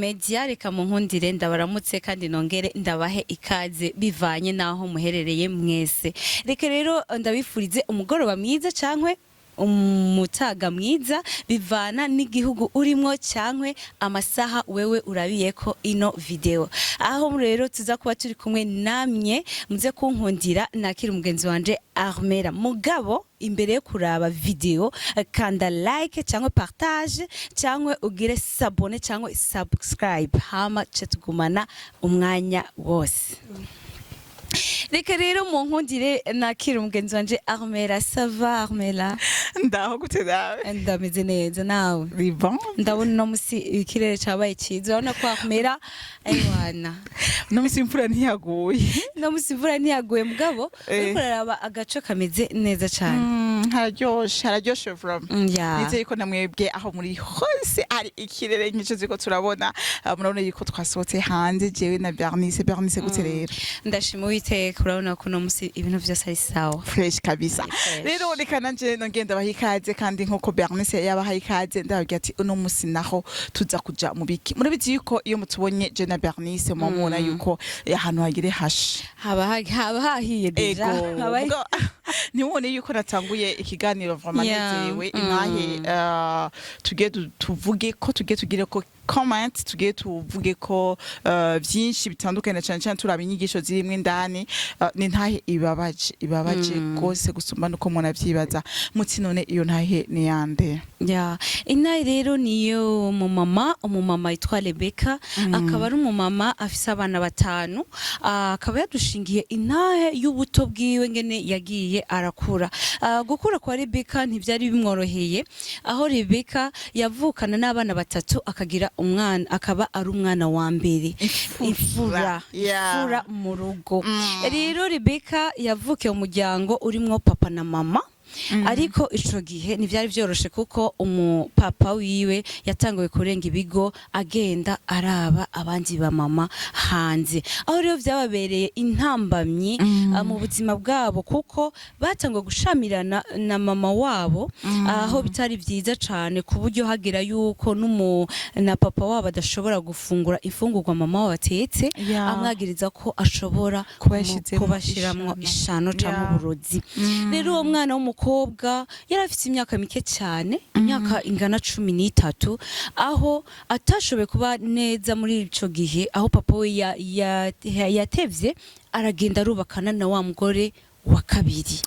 Media reka mu nkundire ndabaramutse kandi nongere ndabahe ikaze bivanye naho muherereye mwese. Reka rero ndabifurize umugoroba mwiza cankwe umutaga mwiza bivana n'igihugu urimo cankwe amasaha wewe urabiyeko ino video. Aho rero tuza kuba turi kumwe namye muze kunkundira nakira umugenzi wanje Armera mugabo imbere yo kuraba video kanda like cyangwa partage cyangwa ugire s'abone cyangwa subscribe hama cetugumana umwanya wose. Reka rero mu nkundire nakira umugenzi wanje Armera. Sava Armera? Ndaho gute dawe? Ndameze neza nawe? Bon. Ndabona no musi ikirere cabaye ciza urabona ko Armera aywana. No musi imvura ntiyaguye. No musi imvura ntiyaguye mugabo ariko raraba agaco kameze neza cyane. Hararyoshe from. Nizeye ko namwebwe aho muri hose ari ikirere nk'ico ziko turabona murabona yuko twasohotse hanze jewe na Bernice gute rero. Ndashima Uwiteka urabona ko no musi ibintu vyose ari sawa. Fresh kabisa. Rero reka nanje nongenda bahikaze kandi nkuko Bernice yabahaye ikaze ndababwira ati uno musi naho tuza kuja mu biki. Murabizi yuko iyo mutubonye je na Bernice mumubona yuko ahantu hagire hashe. Haba hahiye deja. Niwone yuko natanguye ikiganiro vraiment nezerewe Intahe tugiye tuvuge ko tugiye tugire ko comment tugiye tuvuge ko byinshi bitandukanye cyane cyane turaba inyigisho zirimwe ndani n'Intahe ibabaje gose gusumba nuko umuntu avyibaza muti none iyo Ntahe ni yande. Intahe rero niyo umumama yitwa Rebeka akaba ari umumama afise abana batanu akaba yadushingiye Intahe y'ubuto bwiwe ngene yagiye arakura. Gukura kwa Rebeka ntivyari bimworoheye aho Rebeka yavukana n'abana batatu akagira umwana akaba ari umwana wa mbere ifura mu rugo. Rero Rebeka yavukiye mu muryango urimwo papa na mama ariko ico gihe ntivyari vyoroshe kuko umupapa wiwe yatanguye kurenga ibigo agenda araba abandi ba mama hanze. Aho rero vyababereye intambamyi mu buzima bwabo kuko batanguye gushamirana na mama wabo aho bitari vyiza cane ku buryo hagira yuko na papa wabo adashobora gufungura ifungurwa mama wabo atetse amwagiriza ko ashobora kubashiramwo ishano canke uburozi. Rero uwo mwana w'umukobwa yari afite imyaka mike cyane imyaka ingana 13 aho atashoboye kuba neza muri ico gihe aho papa we yatevye aragenda arubakana na wa mugore wa kabiri.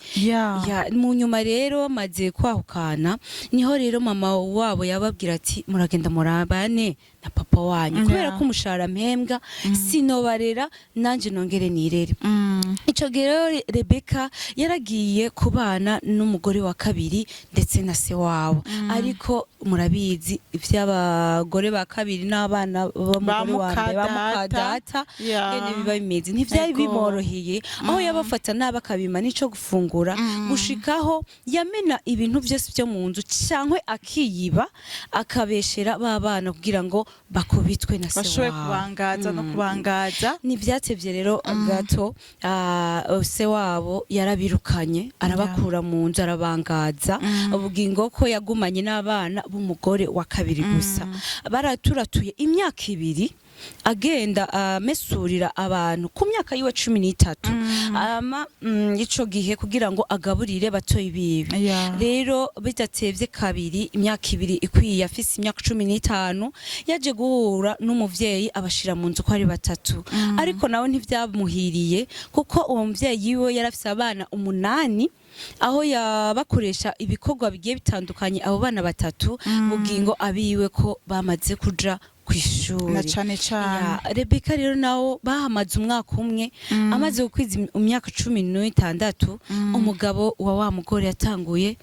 Mu nyuma rero maze kwahukana niho rero mama wabo yababwira ati muragenda murabane na papa wanyu kubera ko umushahara mpembwa sinobarera nanje nongere nirere. Ico gihe rero Rebeka yaragiye kubana n'umugore wa kabiri ndetse na se wabo ariko murabizi ivy'abagore ba kabiri n'abana b'umugore wa mbere bamukadata ngene biba bimeze ntivyari bimoroheye aho yabafata n'abakabima nico gufungura gushikaho yamena ibintu byose byo mu nzu cankwe akiyiba akabeshera babana kugira ngo bakubitwe na se wabo. Bashoye kubangaza no kubangaza n'ivyatevye rero gato se wabo yarabirukanye arabakura mu nzu arabangaza ubugingo ko yagumanye n'abana b'umugore wa kabiri gusa. Baraturatuye imyaka 2 agenda mesurira abantu ku myaka yiwe 13 ico gihe kugira ngo agaburire batoyi biwe. Rero bidatevye kabiri imyaka 2 ikwiye afise imyaka 15 yaje guhura n'umuvyeyi abashira mu nzu ko ari batatu ariko nawe ntivyamuhiriye kuko uwo muvyeyi yiwe yarafise abana 8 aho yabakoresha ibikorwa bigiye bitandukanye abo bana batatu bugingo abiwe ko bamaze kuja kwishuri na cane cane. Rebeka rero nawo bahamaze umwaka umwe amaze gukwiza imyaka 16 umugabo wa mugore yatanguye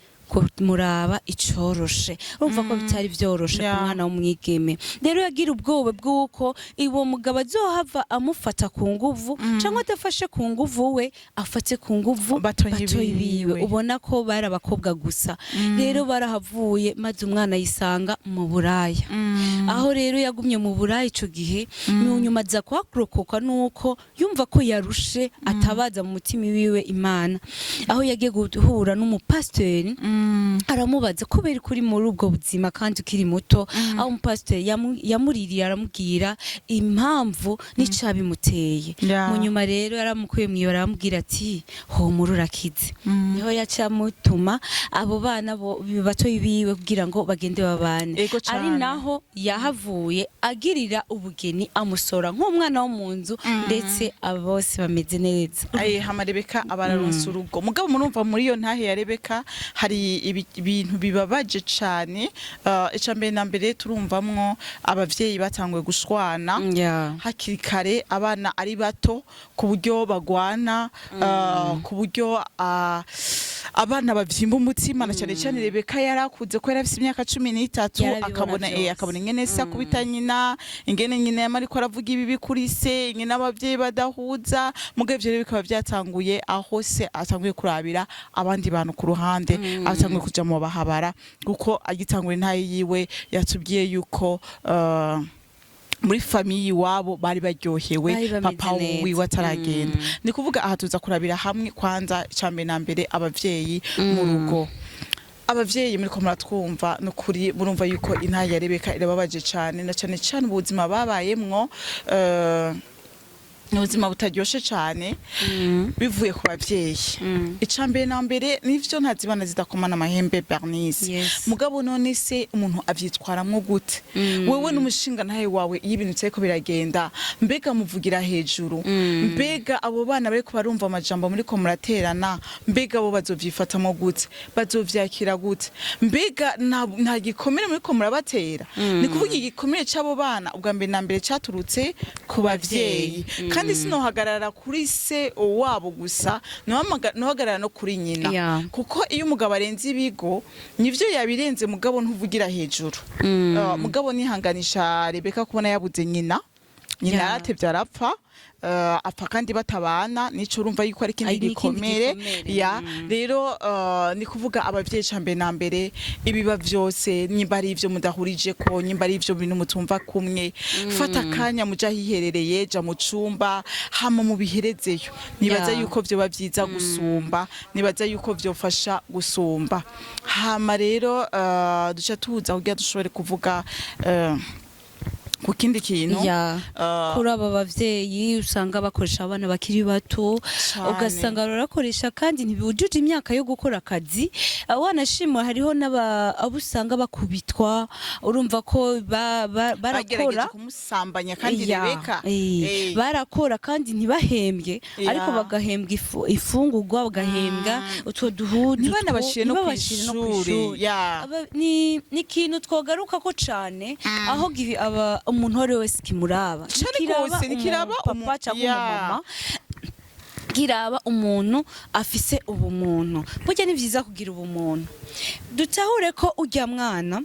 muraba icoroshe urumva ko bitari vyoroshe ku mwana w'umwigeme. Rero yagira ubwoba bw'uko iwo mugabo azohava amufata ku nguvu canke adafashe ku nguvu we afate ku nguvu batoyi biwe. Ubona ko bari abakobwa gusa. Rero barahavuye maze umwana yisanga mu buraya. Aho rero yagumye mu buraya ico gihe mu nyuma za kwakurokoka nuko yumva ko yarushe atabaza mu mutima wiwe Imana aho yagiye guhura n'umupasiteri aramubaza kubera kuri muri ubwo buzima kandi ukiri muto aho umupasiteri yamuririye aramubwira impamvu n'icabimuteye mu nyuma rero yaramukuye mwibara aramubwira ati homura urakize niho yacamutuma abo bana batoyi biwe kugira ngo bagende babane ari naho yahavuye agirira ubugeni amusora nk'umwana wo mu nzu ndetse abo bose bameze neza hama Rebeka abararonsa urugo mugabo murumva muri iyo ntahe ya Rebeka hari ibintu bibabaje cane icambere na mbere turumvamwo abavyeyi batanguye gushwana hakiri kare abana ari bato ku buryo bagwana ku buryo abana bavyimba umutima na cyane cyane Rebeka yarakuze ko yarafise imyaka 13 akabona ingene se akubita nyina ingene nyina yamariko aravuga ibibi kuri se ingene abavyeyi badahuza mugabo ivyo bikaba byatanguye aho se atanguye kurabira abandi bantu ku ruhande atanguye kuja mu bahabara kuko agitangura intaye yiwe yatubwiye yuko muri famiyi iwabo bari baryohewe papa wiwe ataragenda ni kuvuga aha tuza kurabira hamwe kwanza icambere na mbere abavyeyi mu rugo abavyeyi muri ko muratwumva nukuri murumva yuko intaye ya Rebeka irababaje cane na cane cyane ubuzima babayemwo ubuzima butaryoshe cyane bivuye ku bavyeyi icambere na mbere nivyo ntazibana zidakomana amahembe Bernice mugabo none se umuntu avyitwaramwo gute wewe n'umushinga ntaye wawe y'ibintu cyeko biragenda mbega muvugira hejuru mbega abo bana bari ko barumva amajambo muri ko muraterana mbega bo bazovyifatamo gute bazovyakira gute mbega nta gikomere muri ko murabatera ni kuvuga igikomere c'abo bana ubwa mbere na mbere caturutse ku bavyeyi kandi sinohagarara kuri se wabo gusa nohagarara no kuri nyina kuko iyo umugabo arenze ibigo nivyo yabirenze mugabo ntuvugira hejuru mugabo nihanganisha Rebeka kubona yabuze nyina yaratevye arapfa apfa kandi batabana nico urumva yuko ari kindi gikomere rero ni kuvuga abavyeyi cambere na mbere ibiba vyose nyimba ari ivyo mudahurije ko nyimba ari ivyo bintu mutumva kumwe fata kanya muja hiherereye ja mu cumba hama mu biherezeyo nibaza yuko vyo bavyiza gusumba nibaza yuko vyofasha gusumba hama rero duca tuza kugira dushobore kuvuga kukindi kintu kuri aba bavyeyi usanga bakoresha abana bakiri bato ugasanga barakoresha kandi ntibujuje imyaka yo gukora akazi wanashimwa hariho abo usanga bakubitwa urumva ko barakora kumusambanya kandi Rebeka barakora kandi ntibahembwe ariko bagahembwa ifungurwa bagahembwa utwo duhudu nibana bashire no kwishuri ni ikintu twogaruka ko cane aho umuntu wari wese kimuraba nikiraba papa cyangwa umumama kiraba umuntu afise ubumuntu burya ni vyiza kugira ubumuntu dutahure ko urya mwana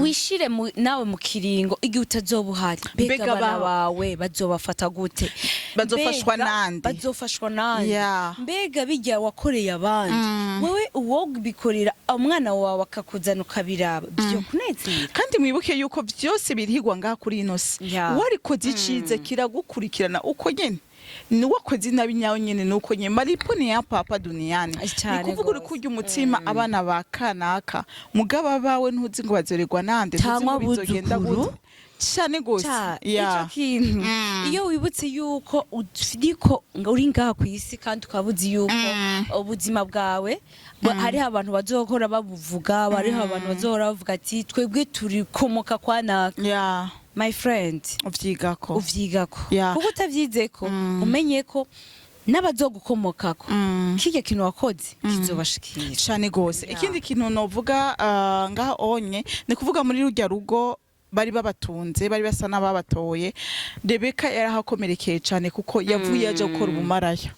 wishire nawe mu kiringo igihe utazobuhari bega bana bawe bazobafata gute bazofashwa nande mbega bijya wakoreye abandi wewe uwo bikorera umwana wawe akakuzana ukabiraba byo kunezera kandi mwibuke yuko byose birihigwa ngaha kuri inosi warikoze icize kiragukurikirana uko nyene nuwakoze nabi nyawe nyene nuko nye malipo ni ya papa duniani nikuvuga uri kurya umutima abana bakanaka mugaba bawe ntuzi ngo bazorerwa nande ntuzi ngo bizogenda gute cyane gose ico kintu iyo wibutse yuko udiko uri ngaha ku isi kandi ukabuzi yuko ubuzima bwawe hari abantu bazokora babuvuga hari abantu bazohora bavuga ati twebwe turi komoka kwa naka my friend uvyigako kuko utavyizeko umenye ko n'abazogukomokako kije kintu wakoze kizobashikira cyane gose ikindi kintu novuga ngaha onye ni kuvuga muri rujya rugo bari babatunze bari basa n'ababatoye Rebeka yarahakomerekeye cyane kuko yavuye aje gukora ubumaraya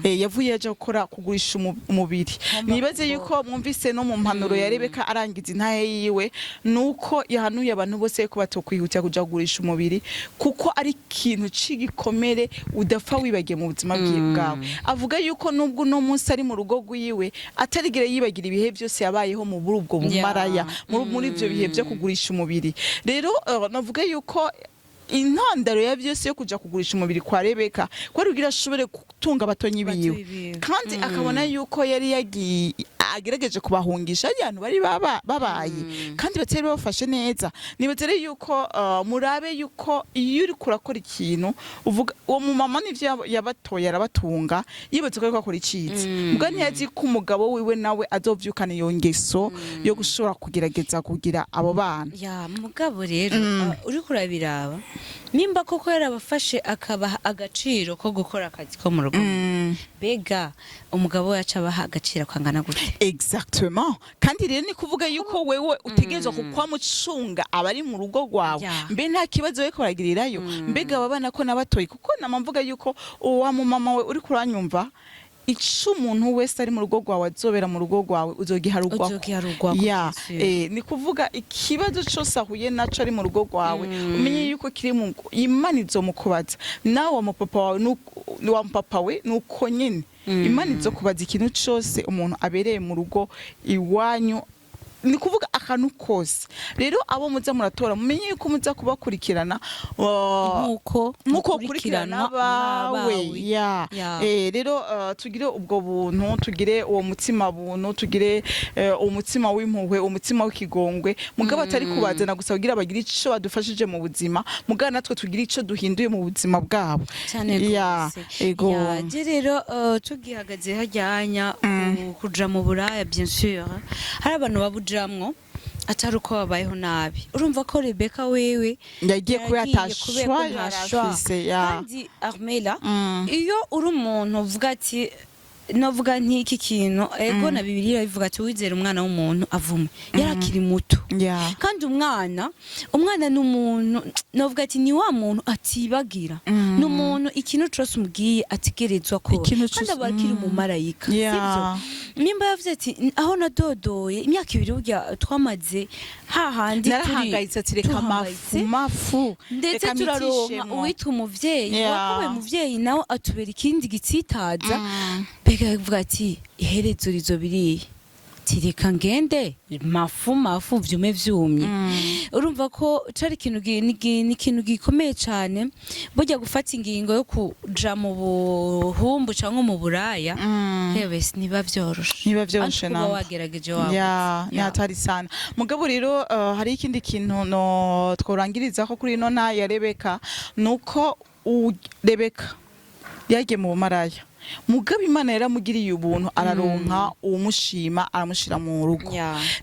yavuye aje gukora kugurisha umubiri nibaze yuko mwumvise no mu mpanuro ya Rebeka arangiza intahe yiwe nuko yahanuye abantu bose ko batokwihutira kuja kugurisha umubiri kuko ari ikintu cigikomere udapfa wibagiye mu buzima bwawe avuga yuko nubwo no munsi ari mu rugo rwiwe atarigere yibagira ibihe byose yabayeho mu burubwo bumaraya muri ivyo bihe byo kugurisha umubiri rero navuga yuko intandaro ya byose yo kuja kugurisha umubiri kwa Rebeka kwari kugira ashobore gutunga abatonyi biwe kandi akabona yuko yari yagiye agerageje kubahungisha abantu bari babaye kandi batari bafashe neza. Nibaze rero yuko murabe yuko iyo uri kurakora ikintu uvuga uwo mu mama nivyo yabatoye arabatunga yibaze ko akora icitse mbwa ntiyazi ko umugabo wiwe nawe azovyukana iyo ngeso yo gushobora kugerageza kugira abo bana. Ya mugabo rero uri kurabiraba nimba koko yarabafashe akabaha agaciro ko gukora akazi ko mu rugo bega umugabo yaca abaha agaciro kangana gute? Exactement. Kandi rero ni kuvuga yuko wewe utegerezwa kukwamucunga abari mu rugo rwawe mbe nta kibazo we koragirirayo mbega abana ko nabatoye kuko namamvuga yuko uwa mu mama we uri kuranyumva ico umuntu wese ari mu rugo rwawe azobera mu rugo rwawe uzogiharugwa ya ni kuvuga ikibazo cyose ahuye naco ari mu rugo rwawe umenye yuko kiri mu Imana izomukubaza nawe mu papa wawe wa papa we nuko nyene Imana izokubaza ikintu cyose umuntu abereye mu rugo iwanyu ni kuvuga akantu kose. Rero abo muza muratora mumenye yuko muza kubakurikirana nkuko kurikirana bawe ya rero tugire ubwo buntu tugire uwo mutima buntu tugire umutima w'impuhwe umutima w'ikigongwe mugabo atari kubazana gusa kugira bagira ico badufashije mu buzima mugabo natwe tugira ico duhinduye mu buzima bwabo ya ego ya rero tugihagaze hajyanya kuja mu buraya bien sûr hari abantu babujamwo atari uko babayeho nabi. Urumva ko Rebeka wewe yagiye kubera yarafise kandi Armela iyo uri umuntu uvuga ati novuga nti iki kintu ego na Bibiliya bivuga ati wizera umwana w'umuntu avume yarakiri muto kandi umwana n'umuntu novuga ati ni wa muntu atibagira n'umuntu ikintu cyose umubwiye atigerezwa ko kandi abakiri mu marayika sivyo nimba yavuze ati aho nadodoye imyaka 2 burya twamaze hahandi narahangayitse ati reka mafu ndetse turaronka uwitwa umuvyeyi wakowe muvyeyi nawe atubera ikindi gitsitaza bega yavuga ati iherezo rizobiriye tireka ngende mafu vyume vyumye. Urumva ko cari ikintu gikomeye cyane burya gufata ingingo yo kuja mu buhumbu canke mu buraya hewe niba vyoroshe nawe wagerageje wawe nyatari sana mugabo rero hari ikindi kintu no tworangiriza ko kuri no na ya Rebeka nuko Rebeka yagiye mu bumaraya mugabo Imana yaramugiriye ubuntu araronka umushima aramushira mu rugo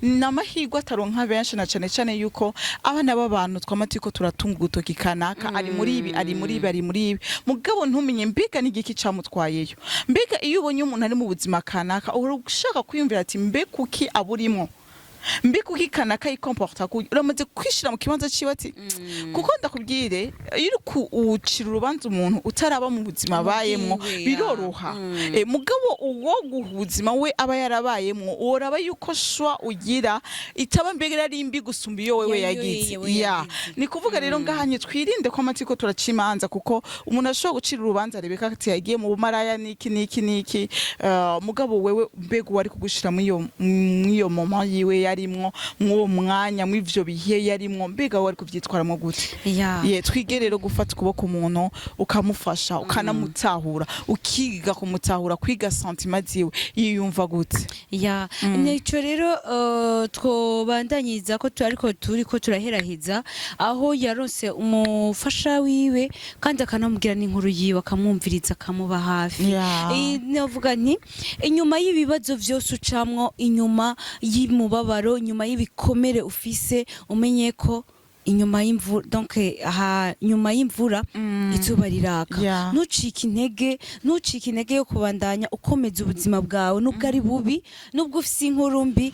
namahirwe ataronka benshi na cyane yuko abana b'abantu twamatiko turatunga gutoki kanaka ari muri ibi mugabo ntumenye mbega n'igiki camutwayeyo mbega iyo ubonye umuntu ari mu buzima kanaka ushaka kwiyumvira ati mbe kuki aburimo mbe kukikana kayikomporta uramaze kwishira mu kibanza cibati kuko ndakubwire iyo ucira urubanza umuntu utaraba mu buzima bayemwo biroroha mugabo uwo guhuzima we aba yarabayemwo uraba yuko shwa ugira itaba mbegera ari imbi gusumba iyo wewe yagize ni kuvuga rero ngahanye twirinde ko amatiko turacimanza kuko umuntu ashobora gucira urubanza Rebeka ati yagiye mu bumaraya niki mugabo wewe mbega wari kugushira mu iyo mama yiwe yarimwo mwo mwanya mw'ivyo bihe yarimwo mbega wari kuvyitwaramo gute twige rero gufata ukuboko umuntu ukamufasha ukanamutahura ukiga kumutahura kwiga sentiment ziwe yiyumva gute nico rero twobandanyiza ko turiko turaherahiza aho yaronse umufasha wiwe kandi akanamubwira n'inkuru yiwe akamwumviriza akamuba hafi navuga nti inyuma y'ibibazo vyose ucamwo inyuma y'imubabaro inyuma y'ibikomere ufise umenye ko inyuma y'imvura donc nyuma y'imvura izuba riraka ntucike intege yo kubandanya ukomeza ubuzima bwawe nubwo ari bubi nubwo ufise inkuru mbi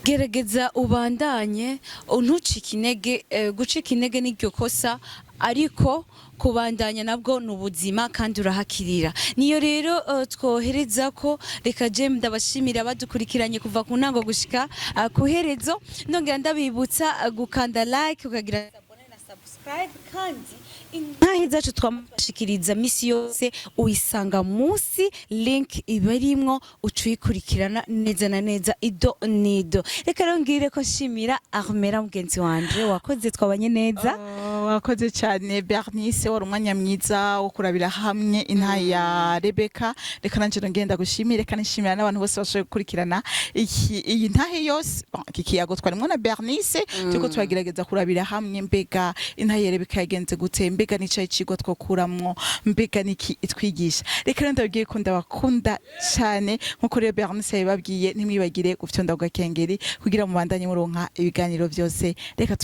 gerageza ubandanye ntucike intege gucika intege n'iryo kosa ariko kubandanya nabwo n'ubuzima kandi urahakirira niyo rero twohereza ko reka je ndabashimira badukurikiranye kuva ku ntango gushika kuherezo ndongera ndabibutsa gukanda like ukagira abone na subscribe kandi intahe zacu twamashikiriza misi yose uyisanga musi link ibarimwo ucuyikurikirana neza na neza ido nido reka rero ngire ko nshimira Armela mugenzi wanje wakoze twabanye neza wakoze cyane Bernice, wari umwanya mwiza wo kurabira hamwe intahe ya Rebeka. Reka nanje ngenda gushimira, reka nishimira n'abantu bose bashoboye gukurikirana iyi ntahe yose. Iki kiyago twarimwo na Bernice, turiko twagerageza kurabira hamwe mbega intahe ya Rebeka yagenze gute, mbega nicaye icigwa twokuramwo, mbega niki itwigisha. Reka ndababwiye ko ndabakunda cyane nkuko rero Bernice yababwiye, nimwibagire gufyonda ku gakengeri kugira mu bandanye muronka ibiganiro byose. Reka